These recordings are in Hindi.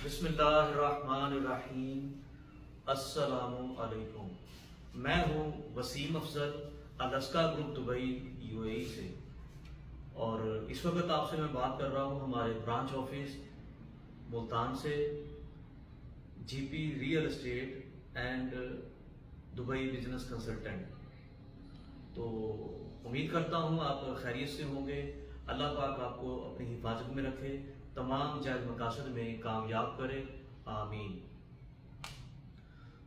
बिस्मिल्लाहिर्रहमानिर्रहीम। अस्सलामु अलैकुम। मैं हूँ Waseem Afzal, Alaska group Dubai UAE से। और इस वक्त आपसे मैं बात कर रहा हूँ हमारे ब्रांच ऑफिस मुल्तान से, GP real estate and Dubai business consultant. तो उम्मीद करता हूँ आप खैरियत से होंगे। अल्लाह पाक आपको अपनी हिफाजत में रखे, तमाम जायज़ मकासद में कामयाब करे, आमीन।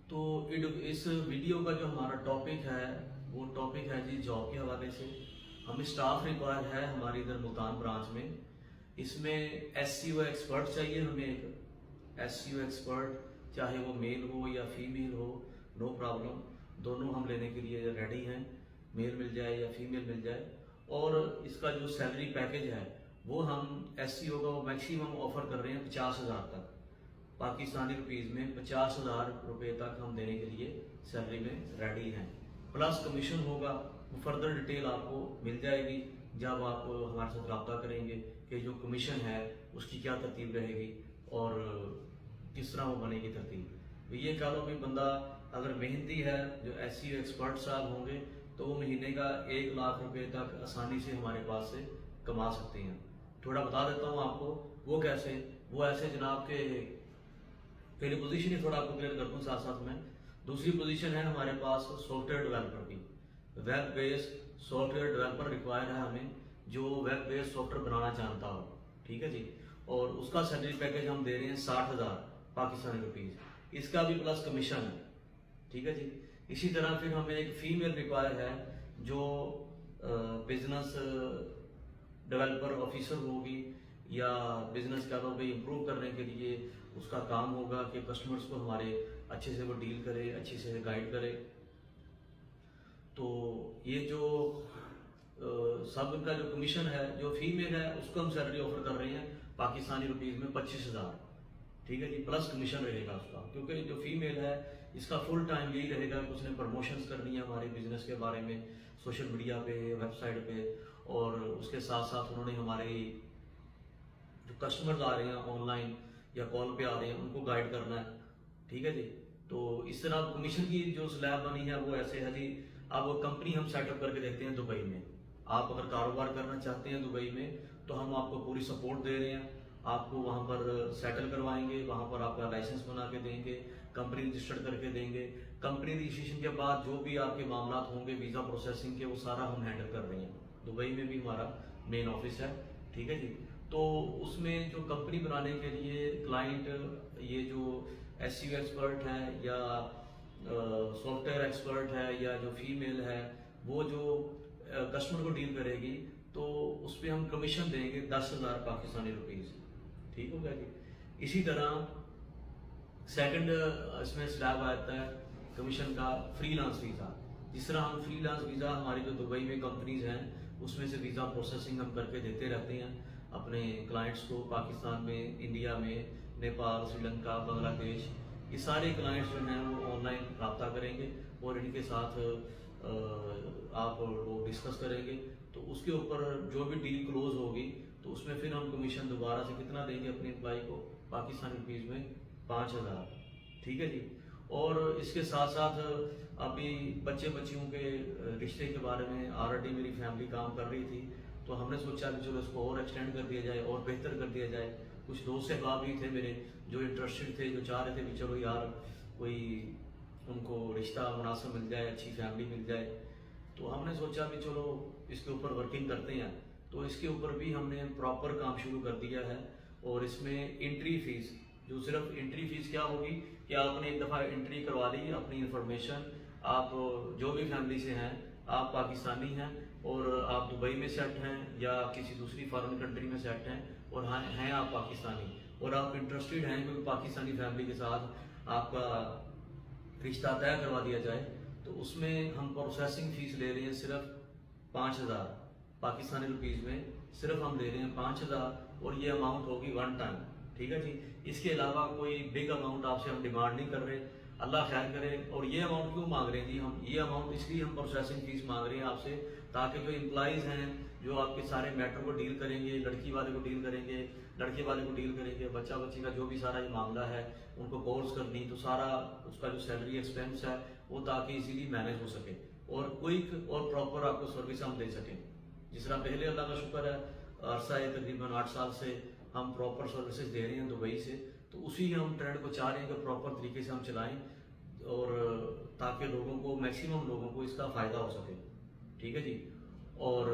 तो इस वीडियो का जो हमारा टॉपिक है वो टॉपिक है जी जॉब के हवाले से। हमें स्टाफ रिक्वायर है हमारी इधर मुल्तान ब्रांच में। इसमें एससीओ एक्सपर्ट चाहिए हमें। एक एससीओ एक्सपर्ट, चाहे वो मेल हो या फीमेल हो, नो प्रॉब्लम, दोनों हम लेने के लिए रेडी हैं। मेल मिल जाए या फीमेल मिल जाए। और इसका जो सैलरी पैकेज है वो हम एससीओ का मैक्सिमम ऑफर कर रहे हैं 50,000 तक, पाकिस्तानी रुपीज़ में 50,000 रुपये तक हम देने के लिए सैलरी में रेडी हैं। प्लस कमीशन होगा, फर्दर डिटेल आपको मिल जाएगी जब आप हमारे साथ रब्ता करेंगे कि जो कमीशन है उसकी क्या तरतीब रहेगी और किस तरह वो बनेगी तरतीब। तो ये कह लो कि बंदा अगर मेहनती है, जो एससीओ एक्सपर्ट साहब होंगे, तो वो महीने का 1 लाख रुपए तक आसानी से हमारे पास से कमा सकते हैं। थोड़ा बता देता हूँ आपको वो कैसे। वो ऐसे जनाब के पहली पोजीशन ही थोड़ा आपको क्लियर कर दूँ साथ साथ में। दूसरी पोजीशन है हमारे पास सॉफ्टवेयर डेवलपर की। Web based software developer require है हमें, जो वेब बेस्ड सॉफ्टवेयर बनाना जानता हो, ठीक है जी। और उसका सैलरी पैकेज हम दे रहे हैं 60,000 पाकिस्तानी रुपीज़। इसका भी प्लस कमीशन है, ठीक है जी। इसी तरह फिर हमें एक फीमेल रिक्वायर है जो बिजनेस डेवलपर ऑफिसर होगी, या बिजनेस का भाई इम्प्रूव करने के लिए उसका काम होगा कि कस्टमर्स को हमारे अच्छे से वो डील करे, अच्छे से गाइड करे। तो ये जो सब का जो कमीशन है, जो फीमेल है उसको हम सैलरी ऑफर कर रहे हैं पाकिस्तानी रुपीज़ में 25,000, ठीक है जी। प्लस कमीशन रहेगा उसका, क्योंकि जो फीमेल है इसका फुल टाइम यही रहेगा कि उसने प्रमोशंस करनी है हमारे बिजनेस के बारे में सोशल मीडिया पे, वेबसाइट पे, और उसके साथ साथ उन्होंने हमारे जो कस्टमर्स आ रहे हैं ऑनलाइन या कॉल पे आ रहे हैं उनको गाइड करना है, ठीक है जी। तो इस तरह कमीशन की जो स्लैब बनी है वो ऐसे है जी। अब कंपनी हम सेटअप करके देते हैं दुबई में। आप अगर कारोबार करना चाहते हैं दुबई में तो हम आपको पूरी सपोर्ट दे रहे हैं। आपको वहाँ पर सेटल करवाएंगे, वहाँ पर आपका लाइसेंस बना के देंगे, कंपनी रजिस्टर्ड करके देंगे। कंपनी रजिस्ट्रेशन के बाद जो भी आपके मामला होंगे वीज़ा प्रोसेसिंग के, वो सारा हम हैंडल कर रहे हैं। दुबई में भी हमारा मेन ऑफिस है, ठीक है जी। तो उसमें जो कंपनी बनाने के लिए क्लाइंट, ये जो एससीओ एक्सपर्ट है या सॉफ्टवेयर एक्सपर्ट है या जो फीमेल है, वो जो कस्टमर को डील करेगी, तो उस पर हम कमीशन देंगे 10,000 पाकिस्तानी रुपीज़, ठीक हो गया जी। इसी तरह सेकंड इसमें स्लैब आता है कमीशन का फ्रीलांस वीज़ा। जिस तरह हम फ्रीलांस वीज़ा हमारी जो दुबई में कंपनीज हैं उसमें से वीज़ा प्रोसेसिंग हम करके देते रहते हैं अपने क्लाइंट्स को, पाकिस्तान में, इंडिया में, नेपाल, श्रीलंका, बांग्लादेश, ये सारे क्लाइंट्स जो हैं वो ऑनलाइन रब्ता करेंगे और इनके साथ आप लोग डिस्कस करेंगे। तो उसके ऊपर जो भी डील क्लोज होगी तो उसमें फिर हम कमीशन दोबारा से कितना देंगे अपने एम्प्लॉय को, पाकिस्तानी रुपीज़ में 5,000, ठीक है जी। और इसके साथ साथ अभी बच्चियों के रिश्ते के बारे में ऑलरेडी मेरी फैमिली काम कर रही थी, तो हमने सोचा कि चलो इसको और एक्सटेंड कर दिया जाए और बेहतर कर दिया जाए। कुछ दोस्त अहबाब भी थे मेरे जो इंटरेस्टेड थे, जो चाह रहे थे कि चलो यार कोई उनको रिश्ता मुनासिब मिल जाए, अच्छी फैमिली मिल जाए। तो हमने सोचा कि चलो इसके ऊपर वर्किंग करते हैं। तो इसके ऊपर भी हमने प्रॉपर काम शुरू कर दिया है। और इसमें एंट्री फीस, जो सिर्फ एंट्री फीस क्या होगी कि आपने एक दफ़ा एंट्री करवा ली अपनी इंफॉर्मेशन, आप जो भी फैमिली से हैं, आप पाकिस्तानी हैं और आप दुबई में सेट हैं या किसी दूसरी फॉरेन कंट्री में सेट हैं और हाँ हैं आप पाकिस्तानी और आप इंटरेस्टेड हैं क्योंकि पाकिस्तानी फैमिली के साथ आपका रिश्ता तय करवा दिया जाए, तो उसमें हम प्रोसेसिंग फीस ले रहे हैं सिर्फ 5,000 पाकिस्तानी रुपीज़ में। सिर्फ हम दे रहे हैं 5,000 और ये अमाउंट होगी वन टाइम, ठीक है जी। इसके अलावा कोई बिग अमाउंट आपसे हम डिमांड नहीं कर रहे, अल्लाह खैर करे। और ये अमाउंट क्यों मांग रहे हैं जी हम? ये अमाउंट इसलिए हम प्रोसेसिंग फीस मांग रहे हैं आपसे ताकि जो एम्प्लॉयज़ हैं जो आपके सारे मैटर को डील करेंगे, लड़की वाले को डील करेंगे, लड़के वाले को डील करेंगे, बच्चा बच्ची का जो भी सारा ये मामला है, उनको कोर्स करनी, तो सारा उसका जो सैलरी एक्सपेंस है वो ताकि इजीली मैनेज हो सके और क्विक और प्रॉपर आपको सर्विस हम दे सकें। जिस तरह पहले अल्लाह का शुक्र है अरसा है तकरीबन 8 साल से हम प्रॉपर सर्विसेज दे रहे हैं दुबई से, तो उसी हम ट्रेंड को चाह रहे हैं कि प्रॉपर तरीके से हम चलाएं और ताकि लोगों को, मैक्सिमम लोगों को इसका फ़ायदा हो सके। ठीक है जी। और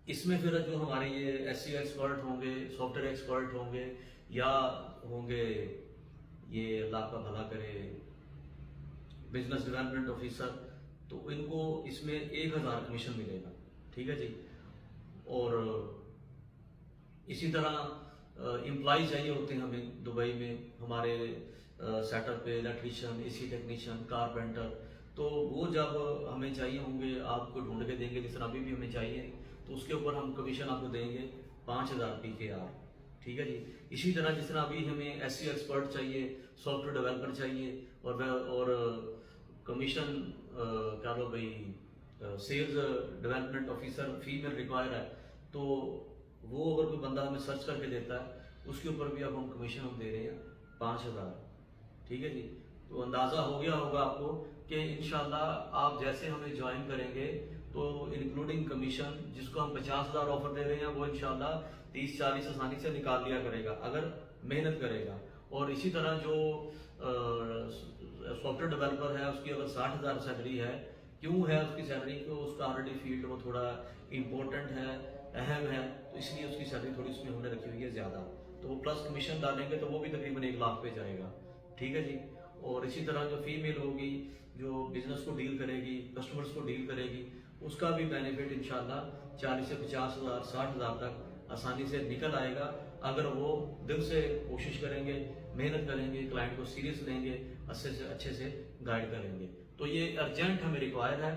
इसमें फिर जो हमारे ये SEO एक्सपर्ट होंगे, सॉफ्टवेयर एक्सपर्ट होंगे या होंगे ये अल्लाह का भला करे बिजनेस डेवलपमेंट ऑफिसर, तो इनको इसमें 1000 कमीशन मिलेगा। ठीक है जी। और इसी तरह एम्प्लॉय चाहिए होते हैं हमें दुबई में, हमारे सेटअप पे इलेक्ट्रीशियन, AC टेक्नीशियन, कारपेंटर, तो वो जब हमें चाहिए होंगे आपको ढूंढ के देंगे, जिस तरह अभी भी हमें चाहिए, तो उसके ऊपर हम कमीशन आपको देंगे 5000 PKR। ठीक है जी। इसी तरह जिस तरह अभी हमें SEO एक्सपर्ट चाहिए, सॉफ्टवेयर डेवलपर चाहिए और कमीशन क्या लो भाई sales development officer female require है, तो वो अगर कोई बंदा हमें सर्च करके देता है उसके ऊपर भी अब हम कमीशन हम दे रहे हैं 5000। ठीक है जी। तो अंदाज़ा हो गया होगा आपको कि इंशाल्लाह आप जैसे हमें ज्वाइन करेंगे तो इंक्लूडिंग कमीशन जिसको हम 50,000 ऑफर दे रहे हैं वो इंशाल्लाह 30-40 आसानी से निकाल लिया करेगा अगर मेहनत करेगा। और इसी तरह जो सॉफ्टवेयर डेवलपर है उसकी अगर 60,000 सैलरी है, क्यों है उसकी सैलरी, तो उसका ऑलरेडी फील्ड वो थोड़ा इम्पोर्टेंट है, अहम है, तो इसलिए उसकी सैलरी थोड़ी उसमें हमने रखी हुई है ज़्यादा, तो वो प्लस कमीशन डालेंगे तो वो भी तकरीबन 1 लाख पे जाएगा। ठीक है जी। और इसी तरह जो फीमेल होगी जो बिजनेस को डील करेगी, कस्टमर्स को डील करेगी, उसका भी बेनिफिट इंशाल्लाह 40 से 50,000 60,000 तक आसानी से निकल आएगा अगर वो दिल से कोशिश करेंगे, मेहनत करेंगे, क्लाइंट को सीरियस लेंगे, अच्छे से गाइड करेंगे। तो ये अर्जेंट हमें रिक्वायर है।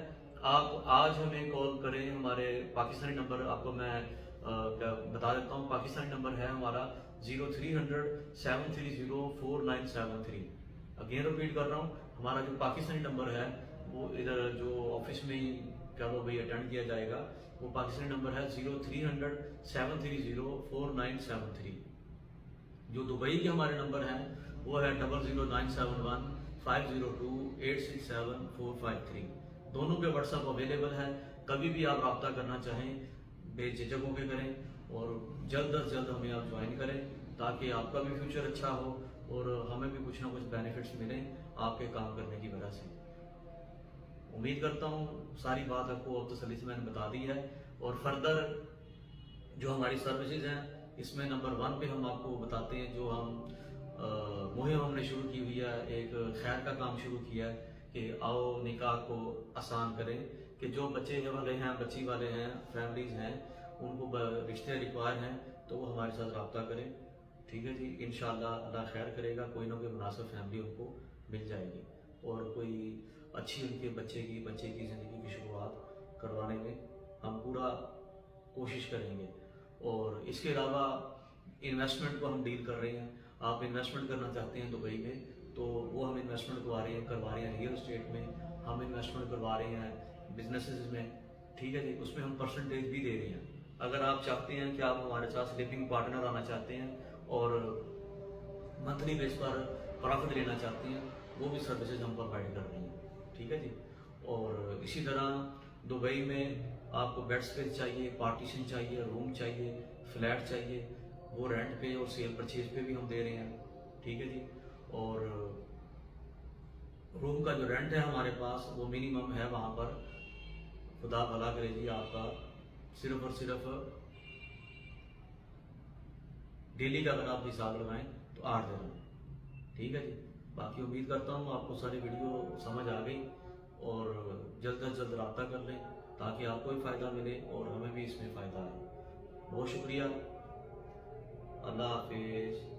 आप आज हमें कॉल करें, हमारे पाकिस्तानी नंबर आपको मैं बता देता हूँ। पाकिस्तानी नंबर है हमारा 0300 730 4973। अगेन रिपीट कर रहा हूँ, हमारा जो पाकिस्तानी नंबर है वो इधर जो ऑफिस में ही क्या वो भाई अटेंड किया जाएगा, वो पाकिस्तानी नंबर है 0300 730 4973। जो दुबई के हमारे नंबर हैं वो है 00971 502 867 453। दोनों पे व्हाट्सअप अवेलेबल है, कभी भी आप रब्ता करना चाहें बेझिझक होकर करें और जल्द अज जल्द हमें आप ज्वाइन करें ताकि आपका भी फ्यूचर अच्छा हो और हमें भी कुछ ना कुछ बेनिफिट्स मिलें आपके काम करने की वजह से। उम्मीद करता हूँ सारी बात आपको तसल्ली से मैंने बता दी है। और फर्दर जो हमारी सर्विसेज हैं इसमें नंबर 1 पे हम आपको बताते हैं, जो हम मुहिम हमने शुरू की हुई है, एक खैर का काम शुरू किया है कि आओ निकाह को आसान करें, कि जो बच्चे वाले हैं, बच्ची वाले हैं, फैमिलीज हैं, उनको रिश्ते रिक्वायर हैं तो वो हमारे साथ रब्ता करें। ठीक है जी। इंशाल्लाह अल्लाह खैर करेगा, कोई ना कोई मुनासिब फैमिली उनको मिल जाएगी और कोई अच्छी उनके बच्चे की ज़िंदगी की शुरुआत करवाने में हम पूरा कोशिश करेंगे। और इसके अलावा इन्वेस्टमेंट को हम डील कर रहे हैं। आप इन्वेस्टमेंट करना चाहते हैं दुबई में तो वो हम इन्वेस्टमेंट करवा रहे हैं रियल एस्टेट में, हम इन्वेस्टमेंट करवा रहे हैं बिजनेसेस में। ठीक है जी। उसमें हम परसेंटेज भी दे रहे हैं। अगर आप चाहते हैं कि आप हमारे साथ स्लीपिंग पार्टनर आना चाहते हैं और मंथली बेस पर प्रॉफिट लेना चाहते हैं, वो भी सर्विसेज हम प्रोवाइड कर रहे हैं। ठीक है जी। और इसी तरह दुबई में आपको बेड स्पेस चाहिए, पार्टीशन चाहिए, रूम चाहिए, फ्लैट चाहिए, वो रेंट पे और सेल परचेज पे भी हम दे रहे हैं। ठीक है जी। और रूम का जो रेंट है हमारे पास वो मिनिमम है वहाँ पर, खुदा भला करे जी आपका, सिर्फ और सिर्फ डेली का अगर आप हिसाब लगाएं तो 8 दिन। ठीक है जी। बाकी उम्मीद करता हूँ आपको सारी वीडियो समझ आ गई और जल्द अज जल्द रब्ता कर लें ताकि आपको भी फ़ायदा मिले और हमें भी इसमें फ़ायदा आए। बहुत शुक्रिया। अल्लाह हाफिज़।